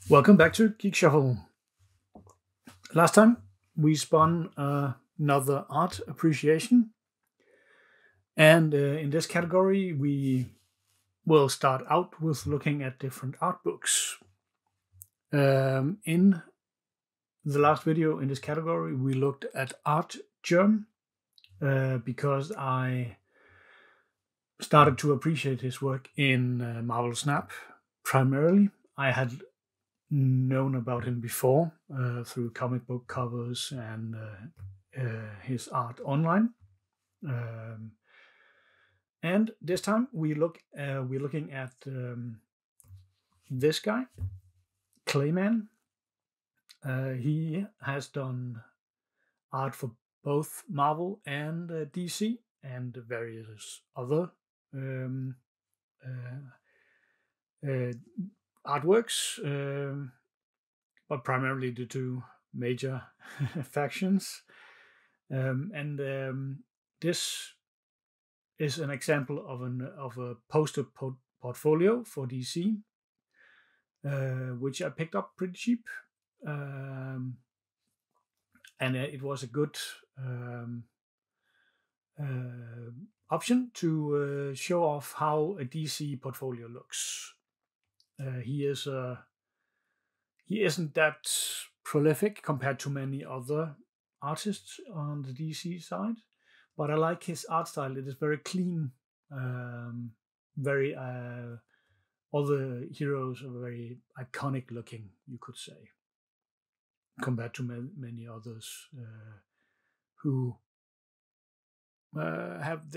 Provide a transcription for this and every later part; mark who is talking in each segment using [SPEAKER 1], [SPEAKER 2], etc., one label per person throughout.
[SPEAKER 1] Welcome back to Geek Shuffle. Last time we spun another art appreciation, and in this category we will start out with looking at different art books. In the last video in this category, we looked at Art Germ because I started to appreciate his work in Marvel Snap primarily. I had known about him before through comic book covers and his art online. And this time we're looking at this guy, Clayman. He has done art for both Marvel and DC and various other artworks, but primarily the two major factions. This is an example of a poster portfolio for DC, which I picked up pretty cheap, and it was a good option to show off how a DC portfolio looks. He isn't that prolific compared to many other artists on the DC side, but I like his art style. It is very clean, very all the heroes are very iconic looking, you could say, compared to many others who have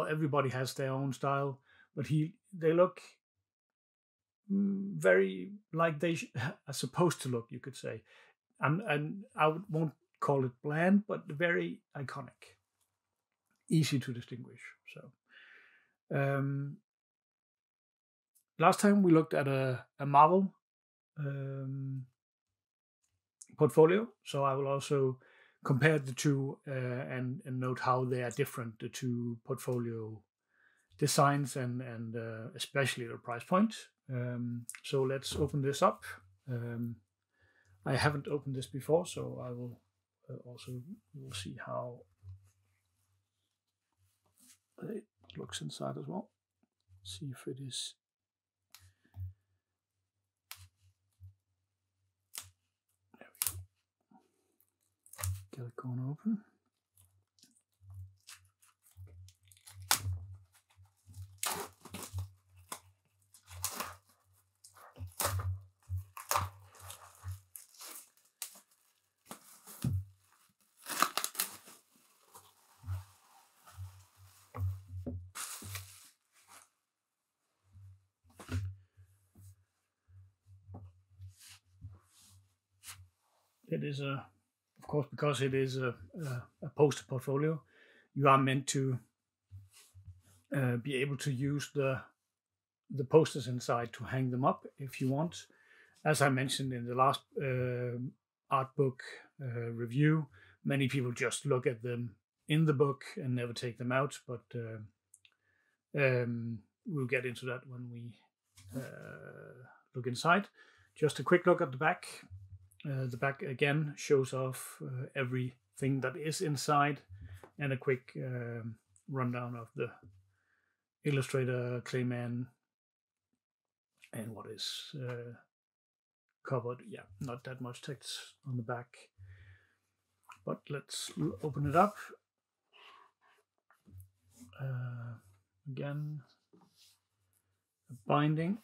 [SPEAKER 1] everybody has their own style, but they look very like they are supposed to look, you could say, and I won't call it bland, but very iconic, easy to distinguish. So last time we looked at a Marvel portfolio, so I will also compare the two and note how they are different, the two portfolio designs and especially the price point. So let's open this up. I haven't opened this before, so I will we'll see how it looks inside as well. See if it is. There we go. Get it going open. It is of course, because it is a poster portfolio, you are meant to be able to use the posters inside to hang them up if you want. As I mentioned in the last art book review, many people just look at them in the book and never take them out, but we'll get into that when we look inside. Just a quick look at the back. The back again shows off everything that is inside, and a quick rundown of the illustrator, Clayman, and what is covered. Yeah, not that much text on the back, but let's open it up. Again, a binding.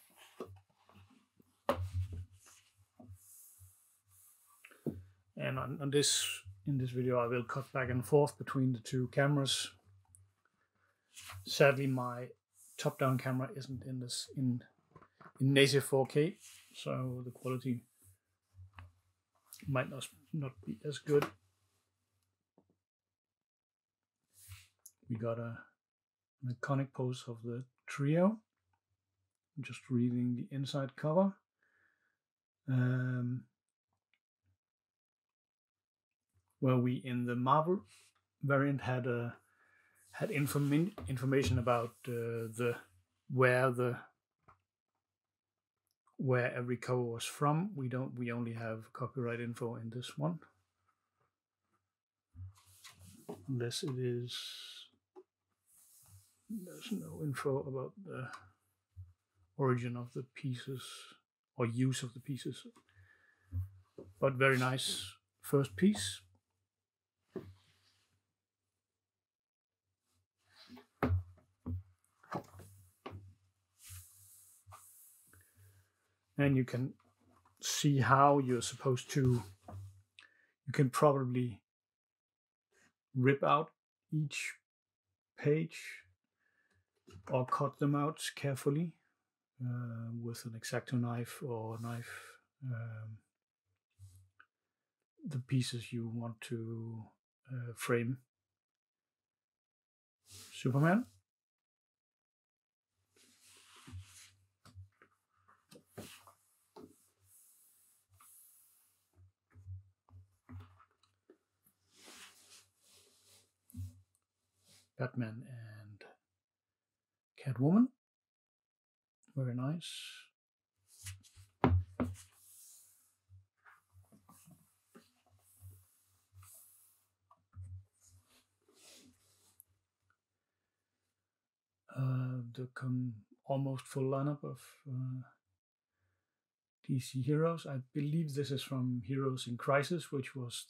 [SPEAKER 1] And in this video, I will cut back and forth between the two cameras. Sadly, my top-down camera isn't in native 4K, so the quality might not be as good. We got an iconic pose of the trio. I'm just reading the inside cover. Where we in the Marvel variant had information about where the where every cover was from. We only have copyright info in this one, unless it is. There's no info about the origin of the pieces or use of the pieces, but very nice first piece. And you can see how you're supposed to. You can probably rip out each page or cut them out carefully with an X-Acto knife or knife. The pieces you want to frame. Superman. Batman and Catwoman. Very nice. The almost full lineup of DC heroes. I believe this is from Heroes in Crisis, which was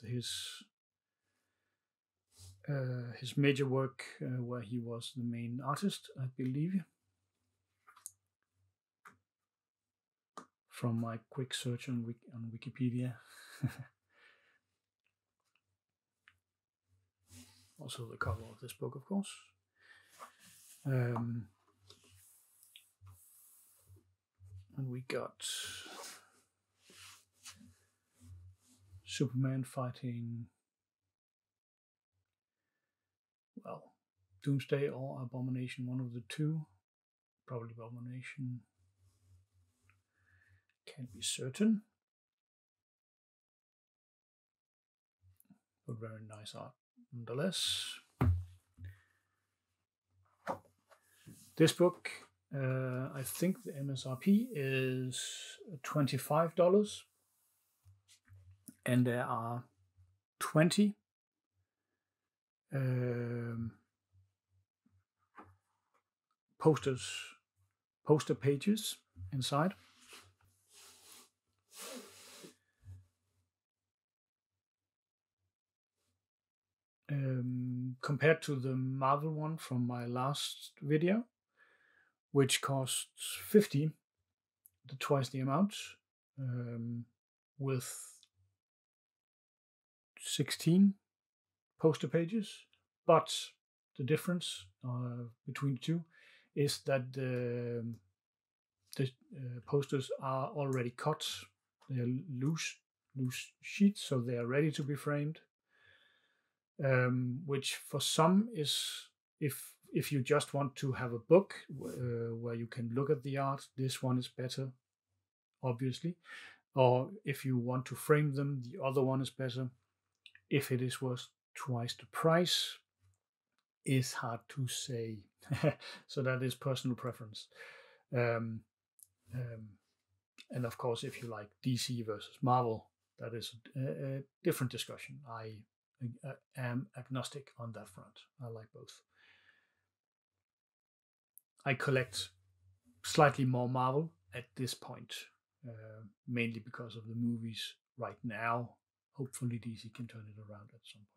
[SPEAKER 1] his major work where he was the main artist, I believe. From my quick search on Wikipedia. Also the cover of this book, of course. And we got Superman fighting, well, Doomsday or Abomination, one of the two. Probably Abomination. Can't be certain. But very nice art nonetheless. This book, I think the MSRP is $25, and there are 20 poster pages inside. Compared to the Marvel one from my last video, which costs 50, twice the amount, with 16 poster pages. But the difference between the two is that the posters are already cut. They are loose sheets, so they are ready to be framed. Which for some is, if you just want to have a book where you can look at the art, this one is better, obviously. Or if you want to frame them, the other one is better. If it is worth twice the price, is hard to say. So that is personal preference. And of course, if you like DC versus Marvel, that is a different discussion. I am agnostic on that front. I like both. I collect slightly more Marvel at this point, mainly because of the movies right now. Hopefully DC can turn it around at some point.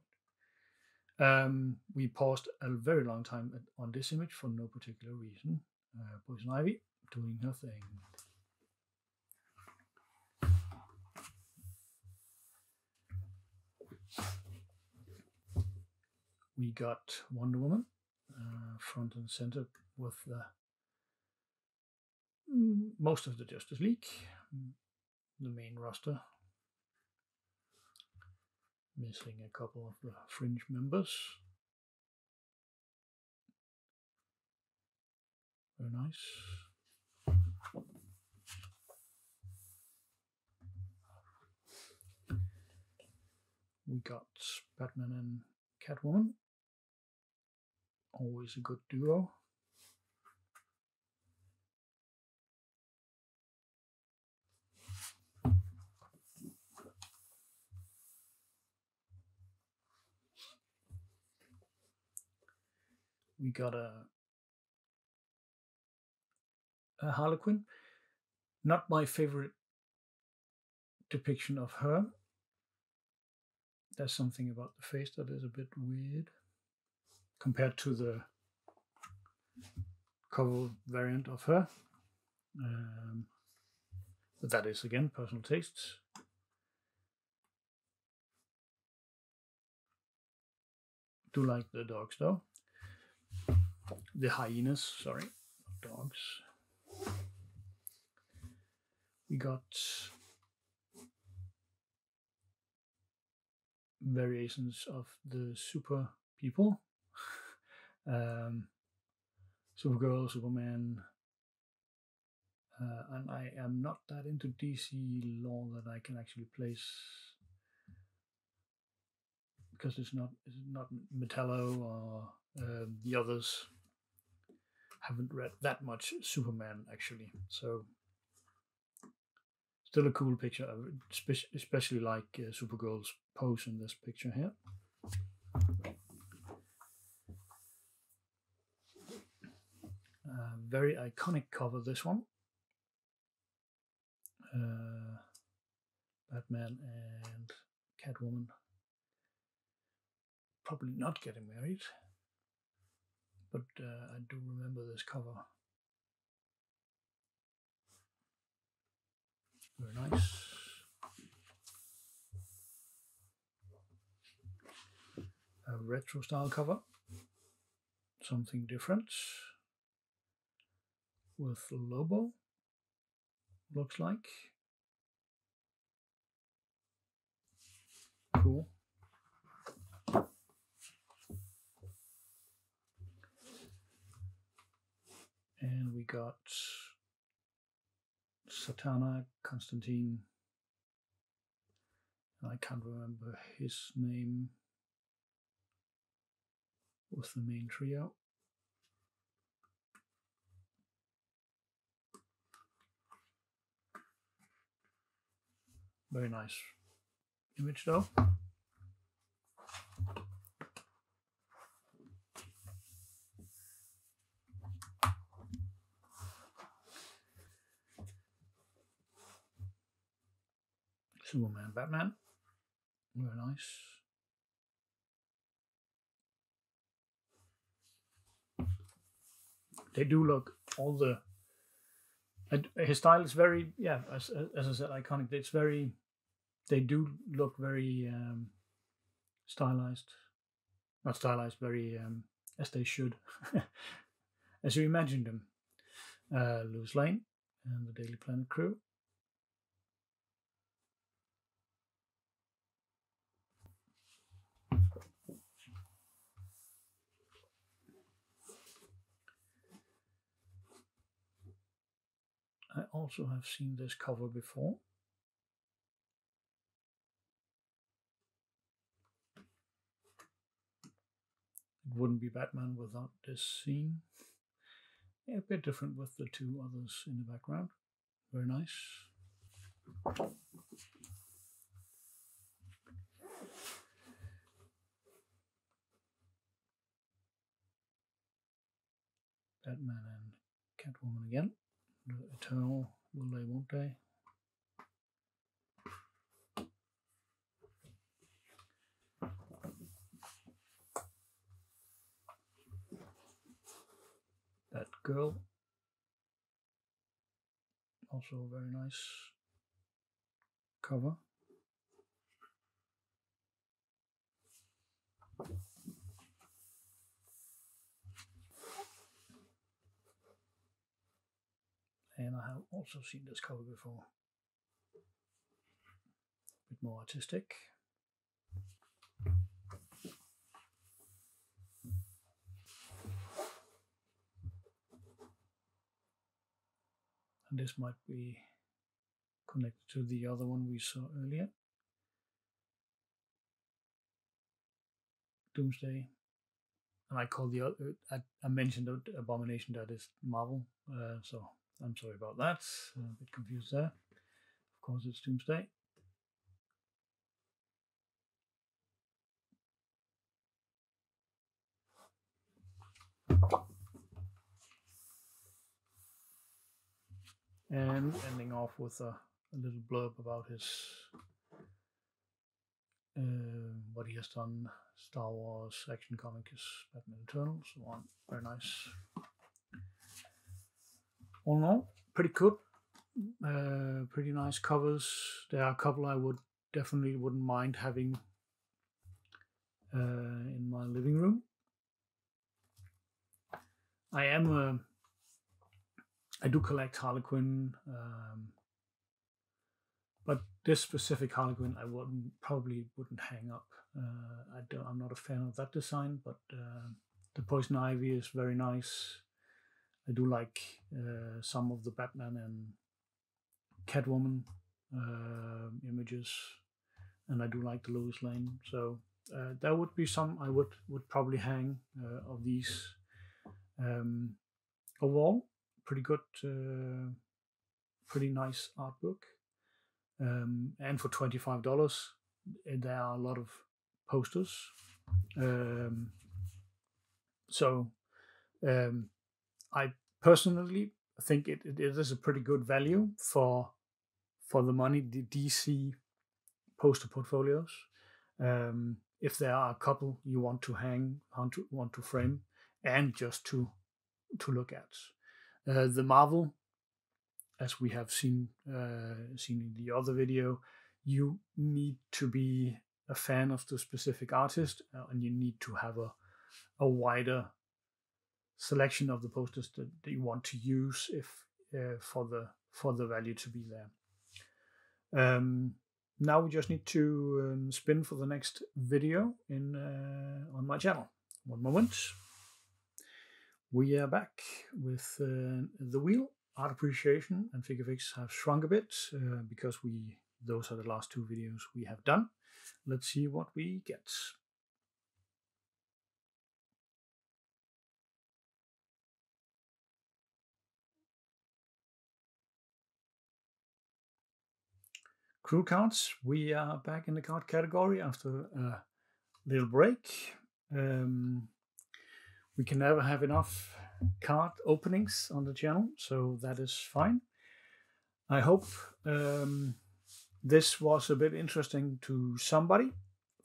[SPEAKER 1] We paused a very long time on this image for no particular reason. Poison Ivy doing her thing. We got Wonder Woman front and center with most of the Justice League, the main roster. Missing a couple of the fringe members. Very nice. We got Batman and Catwoman. Always a good duo. we got a Harlequin. Not my favorite depiction of her. There's something about the face that is a bit weird compared to the cover variant of her. But that is, again, personal tastes. Do like the dogs, though. The hyenas, sorry, not dogs. We got variations of the super people. Supergirl, Superman, and I am not that into DC lore that I can actually place, because it's not Metallo or the others. Haven't read that much Superman actually, so still a cool picture. I especially like Supergirl's pose in this picture here. Very iconic cover, this one. Batman and Catwoman probably not getting married, but I do remember this cover. Very nice. A retro style cover, something different, with Lobo, looks like. Cool. And we got Satana, Constantine. I can't remember his name. With the main trio. Very nice image, though. Superman, Batman. Very nice. They do look all the. His style is very, yeah, as I said, iconic. It's very. They do look very stylized. Not stylized, very as they should, as you imagined them. Lois Lane and the Daily Planet crew. I also have seen this cover before. It wouldn't be Batman without this scene. Yeah, a bit different with the two others in the background. Very nice. Batman and Catwoman again. The Eternal, will they, won't they? That girl. Also a very nice cover. And I have also seen this cover before. A bit more artistic. And this might be connected to the other one we saw earlier. Doomsday. And I call the other, I mentioned the Abomination, that is Marvel, so I'm sorry about that. A bit confused there. Of course, it's Doomsday. and ending off with a little blurb about his what he has done. Star Wars, Action Comics, Batman Eternal, so on. Very nice. All in all, pretty good. Pretty nice covers. There are a couple I definitely wouldn't mind having in my living room. I do collect Harlequin, but this specific Harlequin I probably wouldn't hang up. I'm not a fan of that design, but the Poison Ivy is very nice. I do like some of the Batman and Catwoman images, and I do like the Lois Lane. So there would be some I would probably hang of these. Overall, pretty good, pretty nice art book. And for $25, there are a lot of posters. So I personally think it is a pretty good value for the money. The DC poster portfolios. If there are a couple you want to hang, want to frame, and just to look at. The Marvel, as we have seen in the other video, you need to be a fan of the specific artist, and you need to have a wider selection of the posters that you want to use if for the value to be there. Now we just need to spin for the next video on my channel. One moment. We are back with the wheel. Art appreciation and figure fix have shrunk a bit because those are the last two videos we have done. Let's see what we get. Crude cards. We are back in the card category after a little break. We can never have enough card openings on the channel, so that is fine. I hope this was a bit interesting to somebody.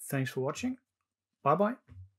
[SPEAKER 1] Thanks for watching. Bye bye.